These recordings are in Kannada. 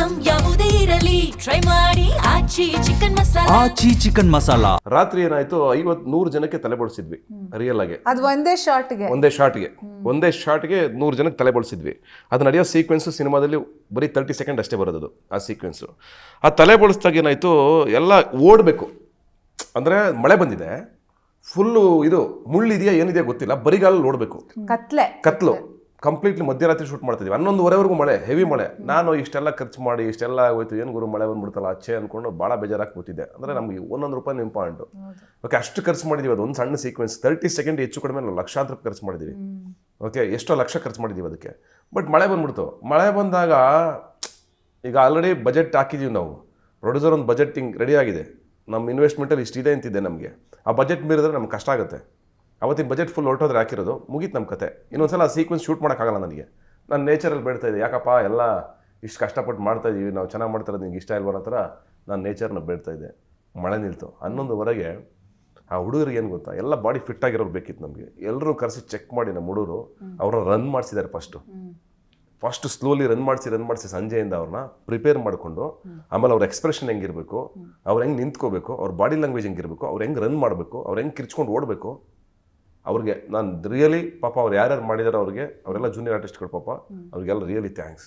ಐಟಂ ಯಾವುದೇ ಇರಲಿ ಟ್ರೈ ಮಾಡಿ ಆಚಿ ಚಿಕನ್ ಮಸಾಲಾ. ರಾತ್ರಿ ಏನಾಯ್ತು 50-100 ಜನಕ್ಕೆ ತಲೆ ಬೋಳ್ಸಿದ್ವಿ ರಿಯಲ್ ಆಗಿ. ಅದು ಒಂದೇ ಶಾಟ್ಗೆ 100 ಜನಕ್ಕೆ ತಲೆ ಬೋಳ್ಸಿದ್ವಿ. ಅದು ನಡೆಯೋ ಸೀಕ್ವೆನ್ಸು ಸಿನಿಮಾದಲ್ಲಿ ಬರೀ 30 ಸೆಕೆಂಡ್ ಅಷ್ಟೇ ಬರೋದು ಆ ಸೀಕ್ವೆನ್ಸು. ಆ ತಲೆ ಬೋಳಿಸ್ದಾಗ ಏನಾಯ್ತು, ಎಲ್ಲ ಓಡಬೇಕು. ಅಂದರೆ ಮಳೆ ಬಂದಿದೆ, ಫುಲ್ಲು ಇದು ಮುಳ್ಳಿದೆಯಾ ಏನಿದೆಯಾ ಗೊತ್ತಿಲ್ಲ, ಬರಿಗಾಲಲ್ಲಿ ನೋಡಬೇಕು. ಕತ್ಲು ಕಂಪ್ಲೀಟ್ಲಿ ಮಧ್ಯರಾತ್ರಿ ಶೂಟ್ ಮಾಡ್ತಿದ್ವಿ. 11:30ವರೆಗೂ ಮಳೆ, ಹೆವಿ ಮಳೆ. ನಾನು ಇಷ್ಟೆಲ್ಲ ಖರ್ಚು ಮಾಡಿ ಇಷ್ಟೆಲ್ಲ ಆಗೋಯ್ತು, ಏನು ಗುರು ಮಳೆ ಬಂದ್ಬಿಡ್ತಲ್ಲ ಅಚ್ಚೆ ಅಂದ್ಕೊಂಡು ಭಾಳ ಬೇಜಾರಾಗಿ ಕೂತಿದ್ದೆ. ಅಂದರೆ ನಮಗೆ 1 ರೂಪಾಯಿ ಇಂಪಾರ್ಟೆಂಟು. ಓಕೆ, ಅಷ್ಟು ಖರ್ಚು ಮಾಡಿದ್ದೀವಿ. ಅದು ಒಂದು ಸಣ್ಣ ಸೀಕ್ವೆನ್ಸ್ 30 ಸೆಕೆಂಡ್ ಹೆಚ್ಚು ಕಡಿಮೆ ಲಕ್ಷಾಂತರ ರೂಪಾಯಿ ಖರ್ಚು ಮಾಡಿದ್ದೀವಿ. ಓಕೆ, ಎಷ್ಟೋ ಲಕ್ಷ ಖರ್ಚು ಮಾಡಿದ್ದೀವಿ ಅದಕ್ಕೆ. ಬಟ್ ಮಳೆ ಬಂದ್ಬಿಡ್ತು. ಮಳೆ ಬಂದಾಗ ಈಗ ಆಲ್ರೆಡಿ ಬಜೆಟ್ ಹಾಕಿದ್ದೀವಿ ನಾವು. ಪ್ರೊಡ್ಯೂಸರ್ ಒಂದು ಬಜೆಟಿಂಗ್ ರೆಡಿ ಆಗಿದೆ, ನಮ್ಮ ಇನ್ವೆಸ್ಟ್ಮೆಂಟಲ್ಲಿ ಇಷ್ಟಿದೆ ಅಂತಿದೆ ನಮಗೆ. ಆ ಬಜೆಟ್ ಮೀರಿದ್ರೆ ನಮ್ಗೆ ಕಷ್ಟ ಆಗುತ್ತೆ. ಅವತ್ತಿನ ಬಜೆಟ್ ಫುಲ್ ಹೊರಟೋದ್ರೆ ಹಾಕಿರೋದು ಮುಗೀತು ನಮ್ಮ ಕತೆ. ಇನ್ನೊಂದ್ಸಲ ಆ ಸೀಕ್ವೆನ್ಸ್ ಶೂಟ್ ಮಾಡೋಕ್ಕಾಗಲ್ಲ ನನಗೆ. ನಾನು ನೇಚರಲ್ಲಿ ಬೇಡ್ತಾ ಇದ್ದೆ, ಯಾಕಪ್ಪ ಎಲ್ಲ ಇಷ್ಟು ಕಷ್ಟಪಟ್ಟು ಮಾಡ್ತಾ ಇದ್ದೀವಿ, ನಾವು ಚೆನ್ನಾಗಿ ಮಾಡ್ತಾಯಿರೋದು ನಿಂಗೆ ಇಷ್ಟ ಇಲ್ವೋ ಅನ್ನೋ ಥರ ನಾನು ನೇಚರ್ನ ಬೇಡ್ತಾ ಇದ್ದೆ. ಮಳೆ ನಿಲ್ತು. 11:00ವರೆಗೆ ಆ ಹುಡುಗರಿಗೆ ಏನು ಗೊತ್ತಾ, ಎಲ್ಲ ಬಾಡಿ ಫಿಟ್ ಆಗಿರೋರು ಬೇಕಿತ್ತು ನಮಗೆ. ಎಲ್ಲರೂ ಕರೆಸಿ ಚೆಕ್ ಮಾಡಿ ನಮ್ಮ ಹುಡುಗರು ಅವ್ರನ್ನ ರನ್ ಮಾಡಿಸಿದ್ದಾರೆ. ಫಸ್ಟ್ ಸ್ಲೋಲಿ ರನ್ ಮಾಡಿಸಿ ಸಂಜೆಯಿಂದ ಅವ್ರನ್ನ ಪ್ರಿಪೇರ್ ಮಾಡಿಕೊಂಡು, ಆಮೇಲೆ ಅವ್ರ ಎಕ್ಸ್ಪ್ರೆಷನ್ ಹೆಂಗಿರಬೇಕು, ಅವ್ರು ಹೆಂಗೆ ನಿಂತ್ಕೋಬೇಕು, ಅವ್ರ ಬಾಡಿ ಲ್ಯಾಂಗ್ವೇಜ್ ಹೆಂಗಿರಬೇಕು, ಅವ್ರು ಹೆಂಗೆ ರನ್ ಮಾಡಬೇಕು, ಅವ್ರು ಹೆಂಗೆ ಕಿರ್ಚ್ಕೊಂಡು ಓಡಬೇಕು. ಅವ್ರಿಗೆ ನಾನು ರಿಯಲಿ ಪಾಪ ಅವ್ರು ಯಾರ್ಯಾರು ಮಾಡಿದಾರೋ ಅವ್ರಿಗೆ, ಅವರೆಲ್ಲ ಜೂನಿಯರ್ ಆರ್ಟಿಸ್ಟ್ಗಳು ಪಾಪ, ಅವ್ರಿಗೆಲ್ಲ ರಿಯಲಿ ಥ್ಯಾಂಕ್ಸ್.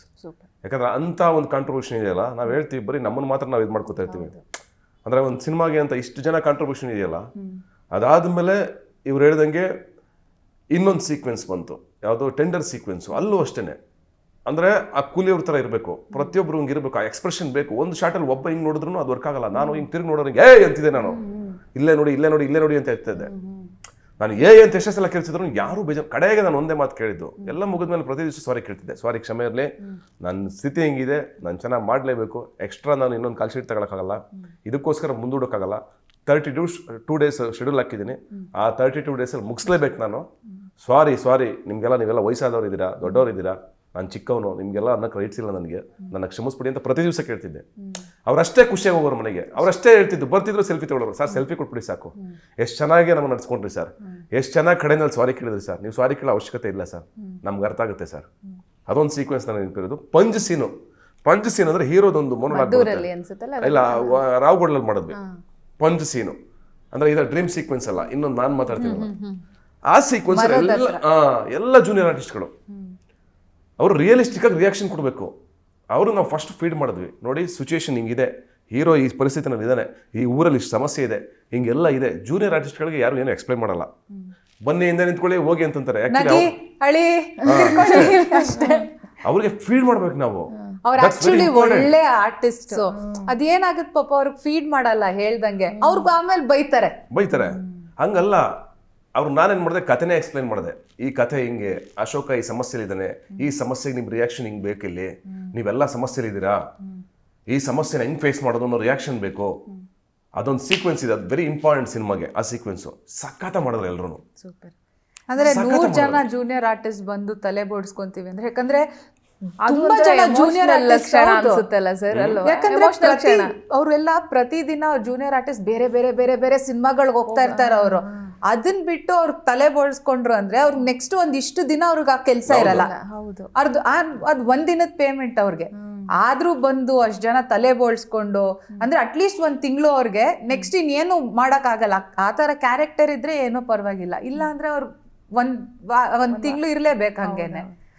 ಯಾಕಂದ್ರೆ ಅಂಥ ಒಂದು ಕಾಂಟ್ರಿಬ್ಯೂಷನ್ ಇದೆಯಲ್ಲ, ನಾವು ಹೇಳ್ತೀವಿ ಬರೀ ನಮ್ಮನ್ನು ಮಾತ್ರ ನಾವು ಇದು ಮಾಡ್ಕೊತಾ ಇರ್ತೀವಿ. ಅಂದರೆ ಒಂದು ಸಿನಿಮಾಗೆ ಅಂತ ಇಷ್ಟು ಜನ ಕಾಂಟ್ರಿಬ್ಯೂಷನ್ ಇದೆಯಲ್ಲ, ಅದಾದಮೇಲೆ ಇವ್ರು ಹೇಳ್ದಂಗೆ ಇನ್ನೊಂದು ಸೀಕ್ವೆನ್ಸ್ ಬಂತು, ಯಾವುದೋ ಟೆಂಡರ್ ಸೀಕ್ವೆನ್ಸು. ಅಲ್ಲೂ ಅಷ್ಟೇ, ಅಂದರೆ ಆ ಕೂಲಿಯವ್ರ ಥರ ಇರಬೇಕು, ಪ್ರತಿಯೊಬ್ಬರು ಹಿಂಗೆ ಇರಬೇಕು, ಆ ಎಕ್ಸ್ಪ್ರೆಷನ್ ಬೇಕು. ಒಂದು ಶಾರ್ಟಲ್ಲಿ ಒಬ್ಬ ಹಿಂಗೆ ನೋಡಿದ್ರು ಅದು ವರ್ಕ್ ಆಗಲ್ಲ. ನಾನು ಹಿಂಗೆ ತಿರುಗಿ ನೋಡೋರಿಗೆ ಅಂತಿದ್ದೆ, ನಾನು ಇಲ್ಲೇ ನೋಡಿ ಅಂತ ಇರ್ತಿದ್ದೆ. ನಾನು ಅಂತ ಎಷ್ಟೇ ಸಲ ಕೇಳ್ತಿದ್ರು ಯಾರು ಬೇಜಾರು. ಕಡೆಗೆ ನಾನು ಒಂದೇ ಮಾತು ಕೇಳಿದ್ದು, ಎಲ್ಲ ಮುಗಿದ್ಮೇಲೆ ಪ್ರತಿ ದಿವಸ ಸಾರಿ ಕೇಳ್ತಿದ್ದೆ. ಸಾರಿ, ಕ್ಷಮೆ ಇರಲಿ, ನನ್ನ ಸ್ಥಿತಿ ಹೆಂಗಿದೆ, ನಾನು ಚೆನ್ನಾಗಿ ಮಾಡಲೇಬೇಕು. ಎಕ್ಸ್ಟ್ರಾ ನಾನು ಇನ್ನೊಂದು ಕಾಲ್ ಶೀಟ್ ತಗೊಳಕ್ಕಾಗಲ್ಲ, ಇದಕ್ಕೋಸ್ಕರ ಮುಂದೂಡೋಕ್ಕಾಗಲ್ಲ. 32 ಡೇಸ್ ಶೆಡ್ಯೂಲ್ ಹಾಕಿದ್ದೀನಿ. ಆ 32 ಡೇಸಲ್ಲಿ ಮುಗಿಸ್ಲೇಬೇಕು ನಾನು. ಸಾರಿ ನಿಮಗೆಲ್ಲ, ನೀವೆಲ್ಲ ವಯಸ್ಸಾದವ್ರು ಇದ್ದೀರಾ, ದೊಡ್ಡವ್ರು ಇದ್ದೀರಾ, ನಾನು ಚಿಕ್ಕವನು, ನಿಮಗೆಲ್ಲ ಅನ್ನಕ್ಕೆ ರೈಟ್ಸ್ ಇಲ್ಲ ನನ್ನ ಕ್ಷಮಿಸ್ಬಿಡಿ ಅಂತ ಪ್ರತಿ ದಿವಸ ಕೇಳ್ತಿದ್ದೆ. ಅವರಷ್ಟೇ ಖುಷಿಯಾಗಿ ಹೋಗೋರು ಮನೆಗೆ, ಅವರಷ್ಟೇ ಹೇಳ್ತಿದ್ದು. ಬರ್ತಿದ್ರು ಸೆಲ್ಫಿ ತೊಗೊಳೋರು, ಸರ್ ಸೆಲ್ಫಿ ಕೊಟ್ಬಿಡಿ ಸಾಕು, ಎಷ್ಟು ಚೆನ್ನಾಗಿ ನಮ್ಗೆ ನಡ್ಸ್ಕೊಂಡ್ರಿ ಸರ್, ಎಷ್ಟು ಚೆನ್ನಾಗಿ ಕಡೆಯಲ್ಲಿ ಸಾರಿ ಕೇಳಿದ್ರಿ ಸರ್, ನೀವು ಸಾರಿ ಕೇಳೋ ಅವಶ್ಯಕತೆ ಇಲ್ಲ ಸರ್, ನಮ್ಗೆ ಅರ್ಥ ಆಗುತ್ತೆ ಸರ್. ಅದೊಂದು ಸೀಕ್ವೆನ್ಸ್ ನಾನು ನೆನಪಿರೋದು. ಪಂಜ್ ಸೀನ್ ಅಂದರೆ ಹೀರೋದೊಂದು ಮೊನೋಲಾಗ್ ಇಲ್ಲ, ರಾವ್ಗಢಲ್ಲಿ ಮಾಡಿದ್ವಿ ಪಂಜ್ ಸೀನು. ಅಂದರೆ ಇದು ಡ್ರೀಮ್ ಸೀಕ್ವೆನ್ಸ್ ಅಲ್ಲ, ಇನ್ನೊಂದು ನಾನು ಮಾತಾಡ್ತೀನಿ. ಆ ಸೀಕ್ವೆನ್ಸ್ ಎಲ್ಲ ಜೂನಿಯರ್ ಆರ್ಟಿಸ್ಟ್ಗಳು ಅವರು ರಿಯಲಿಸ್ಟಿಕ್ ಆಗಿ ರಿಯಾಕ್ಷನ್ ಕೊಡಬೇಕು. ಅವರು ನಾವು ಫಸ್ಟ್ ಫೀಡ್ ಮಾಡಿದ್ವಿ, ನೋಡಿ ಸಿಚುವೇಶನ್ ಹಿಂಗಿದೆ, ಹೀರೋ ಈ ಪರಿಸ್ಥಿತಿನಲ್ಲಿ ಇದ್ದಾನೆ, ಈ ಊರಲ್ಲಿ ಇಷ್ಟು ಸಮಸ್ಯೆ ಇದೆ, ಹಿಂಗೆಲ್ಲ ಇದೆ. ಜೂನಿಯರ್ ಆರ್ಟಿಸ್ಟ್ಗಳಿಗೆ ಯಾರು ಏನು ಎಕ್ಸ್ಪ್ಲೈನ್ ಮಾಡಲ್ಲ. ಬನ್ನಿ ಹಿಂದೆ ನಿಂತ್ಕೊಳ್ಳಿ ಹೋಗಿ ಅಂತಂತಾರೆ. ಅವ್ರಿಗೆ ಫೀಡ್ ಮಾಡ್ಬೇಕು ನಾವು. ಅವ್ರು ಆಕ್ಚುಲಿ ಒಳ್ಳೆ ಆರ್ಟಿಸ್ಟ್. ಅದೇನಾಗುತ್ತೆ ಪಾಪ ಅವ್ರಿಗೆ ಫೀಡ್ ಮಾಡಲ್ಲ ಹೇಳ್ದಂಗೆ, ಅವ್ರಿಗೆ ಆಮೇಲೆ ಬೈತಾರೆ. ಹಂಗಲ್ಲ, ಅವ್ರು ನಾನೇನು ಮಾಡಿದೆ, ಕಥೆನೇ ಎಕ್ಸ್ಪ್ಲೈನ್ ಮಾಡಿದೆ. ಈ ಕಥೆ ಹಿಂಗೆ, ಅಶೋಕ ಈ ಸಮಸ್ಯೆಲಿದ್ದಾನೆ, ಈ ಸಮಸ್ಯೆಗೆ ನಿಮ್ಮ ರಿಯಾಕ್ಷನ್ ಹಿಂಗೆ ಬೇಕಿಲ್ಲಿ, ನೀವೆಲ್ಲ ಸಮಸ್ಯೆಲಿದ್ದೀರಾ, ಈ ಸಮಸ್ಯೆನ ಹೆಂಗೆ ಫೇಸ್ ಮಾಡೋದು ಅನ್ನೋ ರಿಯಾಕ್ಷನ್ ಬೇಕು. ಅದೊಂದು ಸೀಕ್ವೆನ್ಸ್ ಇದೆ, ಅದು ವೆರಿ ಇಂಪಾರ್ಟೆಂಟ್ ಸಿನಿಮಾಗೆ. ಆ ಸೀಕ್ವೆನ್ಸು ಸಖತ ಮಾಡಿದ್ರು ಎಲ್ಲರೂ. ಸೂಪರ್. ಅಂದ್ರೆ 100 ಜನ ಜೂನಿಯರ್ ಆರ್ಟಿಸ್ಟ್ ಬಂದು ತಲೆ ಬೋಡ್ಸ್ಕೊಂತೀವಿ ಅಂದ್ರೆ, ಯಾಕಂದ್ರೆ ತುಂಬಾ ಜನ ಜೂನಿಯರ್ ಅನ್ಸುತ್ತಲ್ಲ ಸರ್, ಯಾಕಂದ್ರೆ ಅವರೆಲ್ಲ ಪ್ರತಿದಿನ ಜೂನಿಯರ್ ಆರ್ಟಿಸ್ಟ್ ಬೇರೆ ಸಿನಿಮಾಗಳಿಗೆ ಹೋಗ್ತಾ ಇರ್ತಾರೆ. ಅವರು ಅದನ್ನ ಬಿಟ್ಟು ಅವ್ರ ತಲೆ ಬೋಳ್ಸ್ಕೊಂಡ್ರು ಅಂದ್ರೆ ಅವ್ರಿಗೆ ನೆಕ್ಸ್ಟ್ ಒಂದಿಷ್ಟು ದಿನ ಅವ್ರಿಗೆ ಆ ಕೆಲಸ ಇರಲ್ಲ. ಅದ್ ಒಂದಿನದ ಪೇಮೆಂಟ್ ಅವ್ರಿಗೆ. ಆದ್ರೂ ಬಂದು ಅಷ್ಟ್ ಜನ ತಲೆ ಬೋಳ್ಸ್ಕೊಂಡು ಅಂದ್ರೆ ಅಟ್ಲೀಸ್ಟ್ 1 ತಿಂಗಳು ಅವ್ರಿಗೆ ನೆಕ್ಸ್ಟ್ ಇನ್ನೇನು ಮಾಡಕ್ ಆಗಲ್ಲ. ಆ ತರ ಕ್ಯಾರೆಕ್ಟರ್ ಇದ್ರೆ ಏನೋ ಪರವಾಗಿಲ್ಲ, ಇಲ್ಲ ಅಂದ್ರೆ ಅವ್ರು ಒಂದ್ ತಿಂಗಳು ಇರ್ಲೇಬೇಕು ಹಂಗೇನೆ.